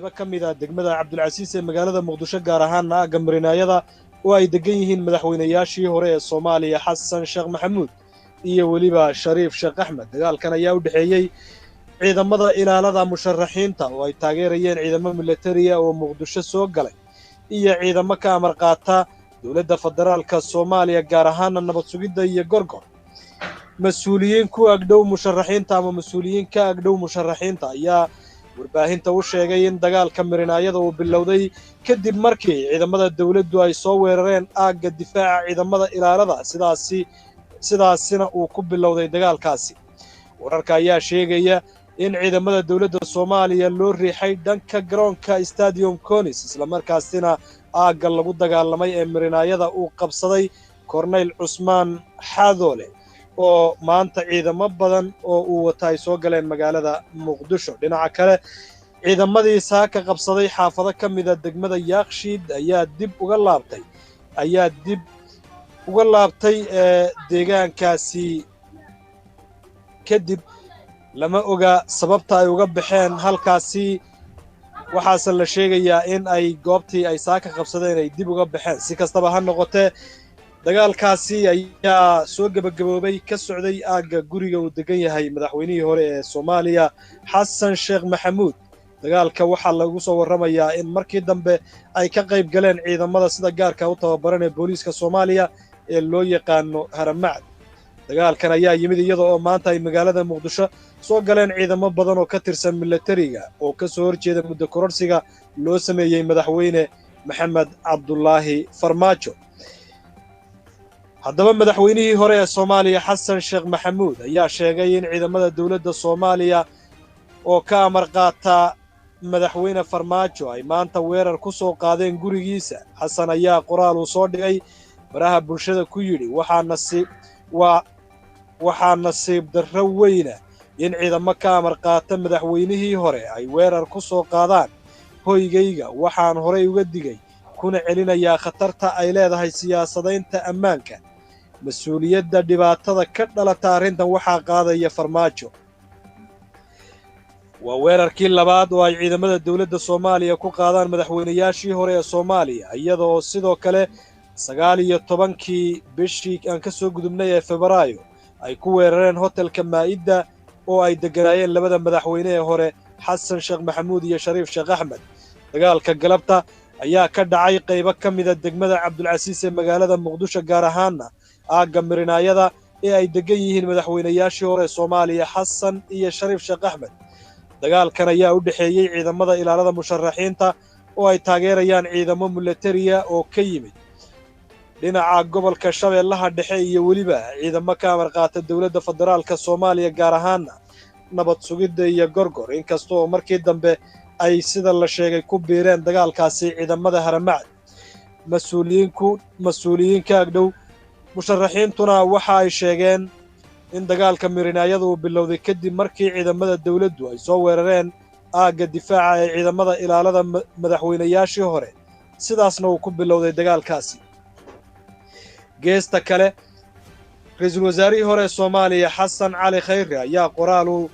qaybo ka mid ah degmada Cabdulcasiis ee magaalada Muqdisho gaar ahaan Gambarinaayada oo ay degan yihiin madaxweynayaashii hore ee Soomaaliya Xasan Sheekh Maxamuud iyo waliba Shariif Sheekh Axmed. Dagaalkan ayaa u dhaxeeyay ciidamada ilaalada musharaxiinta oo ay taageerayeen ciidamada militariga oo Muqdisho soo galay iyo ciidamo ka amar qaata dowladda federaalka Soomaaliya gaar ahaan nabad sugidda iyo Gorgor. Mas'uuliyiin ku agdhow musharaxiinta ama mas'uuliyiin ka agdhow musharaxiinta ayaa warbaahinta u sheegay in dagaalka Marinaayada uu bilowday kadib markii ciidamada dawladdu ay soo weerareen aagga difaaca ciidamada ilaalada sidaasina uu ku bilowday dagaalkaasi. Wararka ayaa sheegaya in ciidamada dawladda Soomaaliya loo riixay dhanka garoonka Stadium Konis isla markaasina aagga lagu dagaalamay ee Marinaayada uu qabsaday Corneyl Cusmaan Xadoole oo maanta ciidamo badan oo uu watay soo galeen magaalada Muqdisho. Dhinaca kale ciidamadii saaka qabsaday xaafado ka mid ah degmada Yaaqshiid ayaa dib uga laabtay deegaankaasi kadib lama oga sababta ay uga baxeen halkaasi. waxaase la sheegayaa in ay goobtii ay saaka qabsadeen ay dib uga baxeen. Si kastaba ha noqotee dagaalkaasi ayaa soo gabagaboobay ka socday aagga guriga uu degan yahay madaxweynihii hore ee Soomaaliya Xasan Sheekh Maxamuud. dagaalka waxaa lagu soo warramayaa in markii dambe ay ka qayb galeen ciidamada sida gaarka u tababaran ee booliiska Soomaaliya ee loo yaqaano Haramcad. dagaalkan ayaa yimid iyada oo maanta ay magaalada Muqdisho soo galeen ciidamo badan oo ka tirsan militariga oo ka soo horjeeda muddo kororsiga loo sameeyay madaxweyne Maxamed Cabdullaahi Farmaajo. haddaba madaxweynihii hore ee Soomaaliya Xasan Sheekh Maxamuud ayaa sheegay in ciidamada dawladda Soomaaliya oo ka amar qaata madaxweyne Farmaajo ay maanta weerar ku soo qaadeen gurigiisa. Xasan ayaa qoraal uu soo dhigay baraha bulshada ku yidhi waxaa nasiib darro weyna in ciidamo ka amar qaata madaxweynihii hore ay weerar ku soo qaadaan hoygayga. waxaan horey uga digay kuna celinayaa khatarta ay leedahay siyaasadaynta ammaanka. mas-uuliyadda dhibaatada ka dhalata arrintan waxaa qaadaya Farmaajo. waa weerarkii labaad oo ay ciidamada dawladda Soomaaliya ku qaadaan madaxweynayaashii hore ee Soomaaliya iyadoo sidoo kale 19kii bishii aan ka soo gudubnay ee Febraayo ay ku weerareen hotelka Maa'ida oo ay deganaayeen labada madaxweyne ee hore Xasan Sheekh Maxamuud iyo Shariif Sheekh Axmed. dagaalka galabta ayaa ka dhacay qaybo ka mid ah degmada Cabdulcasiis ee magaalada Muqdisho gaar ahaan aagga Marinaayada ee ay degan yihiin madaxweynayaashii hore Soomaaliya Xasan iyo Shariif Sheekh Axmed. dagaalkan ayaa u dhaxeeyay ciidamada ilaalada musharaxiinta oo ay taageerayaan ciidamo militariga oo ka yimid dhinaca gobolka Shabeellaha Dhexe iyo waliba ciidamo ka amar qaata dawladda federaalka Soomaaliya gaar ahaan nabad sugidda iyo Gorgor. inkastoo markii dambe ay sida la sheegay ku biireen dagaalkaasi ciidamada Haramcad. mas'uuliyiinka agdhow musharaxiintuna waxa ay sheegeen in dagaalka Marinaayada uu bilowday kadib markii ciidamada dawladdu ay soo weerareen aagga difaaca ee ciidamada ilaalada madaxweynayaashii hore sidaasna uu ku bilowday dagaalkaasi. geesta kale ra'iisul wasaarihii hore Soomaaliya Xasan Cali Khayre ayaa qoraal uu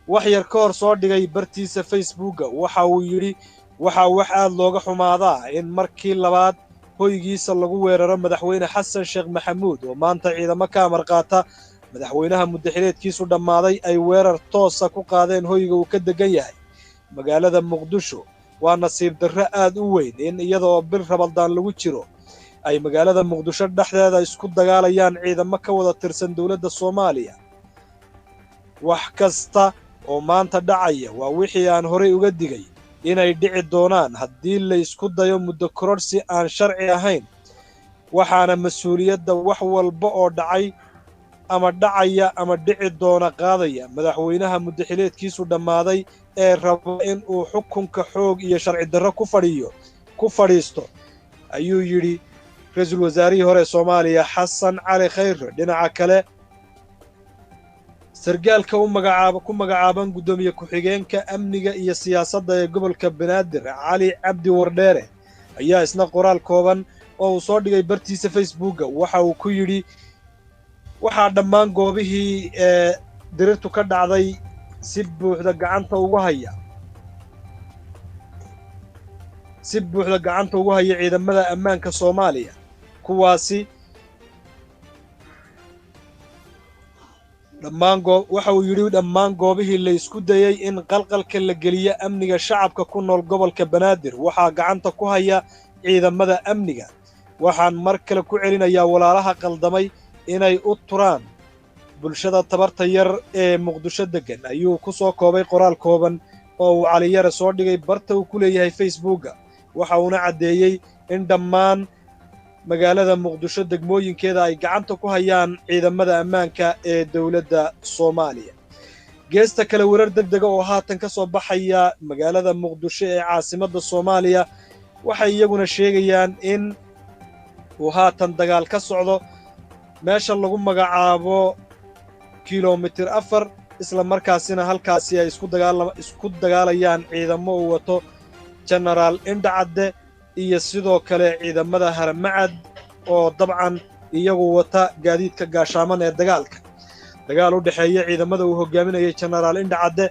wax yar ka hor soo dhigay bartiisa Facebook waxa uu yidhi wax aad looga xumaadaa in markii labaad hoygiisa lagu weeraro madaxweyne Xasan Sheekh Maxamuud oo maanta ciidamo ka amar qaata madaxweynaha muddaxileedkiisu dhammaaday ay weerar toosa ku qaadeen hoyga uu ka degan yahay magaalada Muqdisho. waa nasiib darro aad u weyn in iyadoo bil Ramadaan lagu jiro ay magaalada Muqdisho dhexdeeda isku dagaalayaan ciidamo ka wada tirsan dawladda Soomaaliya. wax kasta oo maanta dhacaya waa wixii aan horey uga digay inay dhici doonaan haddii la isku dayo muddo kororsi aan sharci ahayn. waxaana mas'uuliyadda wax walba oo dhacay ama dhacaya ama dhici doona qaadaya madaxweynaha muddaxileedkiisu dhammaaday ee raba in uu xukunka xoog iyo sharci darro ku fadhiisto ayuu yidhi ra'iisul wasaarihii hore Soomaaliya Xasan Cali Khayre. dhinaca kale sargaalka ku magacaaban gudoomiye ku-xigeenka amniga iyo siyaasadda ee gobolka Banaadir Cali Cabdi Wardheere ayaa isna qoraal kooban oo uu soo dhigay bartiisa Facebook waxa uu ku yidhi waxaa dhammaan goobihii dirirtu ka dhacday si buuxda gacanta ugu haya si buuxda gacanta ugu haya ciidamada ammaanka Soomaaliya kuwaasi waxa uu yidhi dhammaan goobihii la isku dayay in qalqalka la geliyo amniga shacabka ku nool gobolka Banaadir waxaa gacanta ku haya ciidamada amniga waxaan mar kale ku celinayaa walaalaha qaldamay inay u turaan bulshada tabarta yar ee Muqdisho degan ayuu ku soo koobay qoraal kooban oo uu Cali Yare soo dhigay barta uu ku leeyahay Facebooka waxa uuna cadeeyay in dhammaan magaalada Muqdisho degmooyinkeeda ay gacanta ku hayaan ciidamada ammaanka ee dawladda Soomaaliya geesta kale warar degdeg oo haatan ka soo baxaya magaalada Muqdisho ee caasimadda Soomaaliya waxay iyaguna sheegayaan in uu haatan dagaal ka socdo meesha lagu magacaabo kiiloomitir 4 isla markaasina halkaasi ay isku dagaalayaan ciidamo uu wato General Indhacadde iyo sidoo kale ciidamada Haramcad oo dabcan iyagu wata gaadiidka gaashaaman ee dagaal u dhaxeeya ciidamada uu hogaaminayay General Indhacadde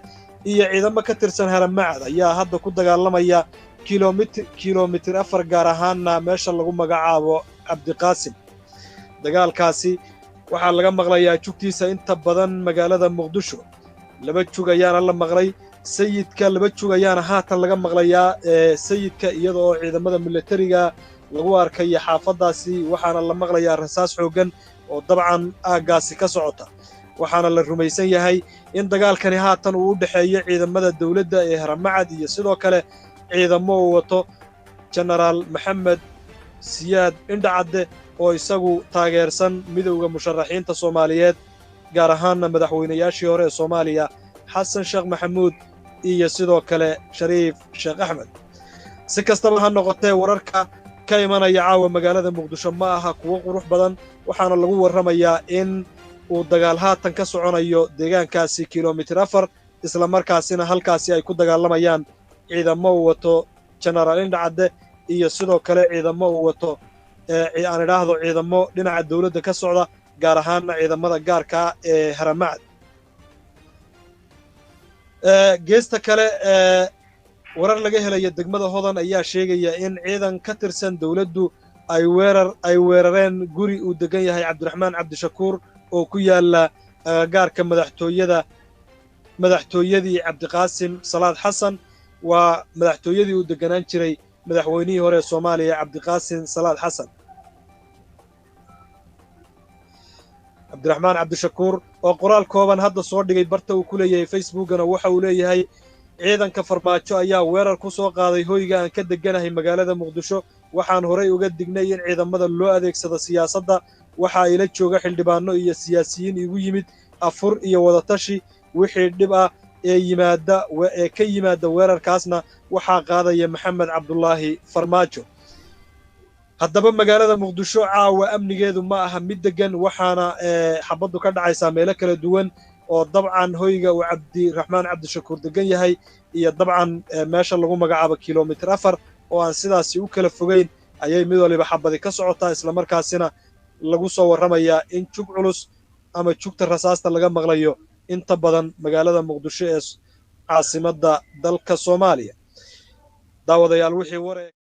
iyo ciidamo ka tirsan Haramcad ayaa hadda ku dagaalamaya kiiloomitir 4 gaar ahaanna meesha lagu magacaabo Cabdiqaasim dagaalkaasi waxaa laga maqlayaa jugtiisa inta badan magaalada Muqdisho laba jug ayaana la maqlay sayidka laba jug ayaana haatan laga maqlayaa sayidka iyada oo ciidamada militariga lagu arkay xaafadaasi waxaana la maqlayaa rasaas xoogan oo dabcan aagaasi ka socota waxaana la rumaysan yahay in dagaalkani haatan uu u dhaxeeyo ciidamada dawladda ee Haramcad iyo sidoo kale ciidamo uu wato General Maxamed Siyaad Indhacadde oo isagu taageersan midowga musharaxiinta Soomaaliyeed gaar ahaan madaxweynayaashii hore ee Soomaaliya Xasan Sheekh Maxamuud iyo sidoo kale Shariif Sheekh Axmed si kastaba ha noqotee wararka ka imanaya caawa magaalada Muqdisho ma aha kuwo qurux badan waxaana lagu warramayaa in uu dagaal haatan ka soconayo deegaankaasi kiiloomitir 4 isla markaasina halkaasi ay ku dagaalamayaan ciidamo uu wato General Indhacadde iyo sidoo kale ciidamo uu wato aan idhaahdo ciidamo dhinaca dawladda ka socda gaar ahaanna ciidamada gaarka ee Haramcad geesta kale warar laga helaya degmada Hodan ayaa sheegaya in ciidan ka tirsan dawladdu ay weerareen guri uu degan yahay Cabdiraxmaan Cabdishakuur oo ku yaala gaarka madaxtooyadii Cabdiqaasim Salaad Xasan waa madaxtooyadii uu deganaan jiray madaxweynihii hore Soomaaliya Cabdiqaasim Salaad Xasan Cabdiraxmaan Cabdishakuur oo qoraal kooban hadda soo dhigay barta uu ku leeyahay Facebookana waxa uu leeyahay ciidanka farmaajo ayaa weerar ku soo qaaday hoyga aan ka deganahay magaalada Muqdisho waxaan horay uga dignay in ciidamada loo adeegsado siyaasadda waxa ay la jooga xildhibaano iyo siyaasiyiin igu yimid afur iyo wadatashi wixii dhib ah ee ka yimaada weerarkaasna waxaa qaadaya Maxamed Cabdullaahi Farmaajo haddaba magaalada Muqdisho caawa amnigeedu ma aha mid degan waxaana xabadu ka dhacaysaa meelo kala duwan oo dabcan hoyga uu Cabdiraxmaan Cabdishakuur degan yahay iyo dabcan meesha lagu magacaabo kiiloomitir 4 oo aan sidaasi u kala fogeyn ayay mid waliba xabadi ka socotaa isla markaasina lagu soo warramayaa in jug culus ama jugta rasaasta laga maqlayo inta badan magaalada Muqdisho ee caasimadda dalka Soomaaliya daawadayaal wixii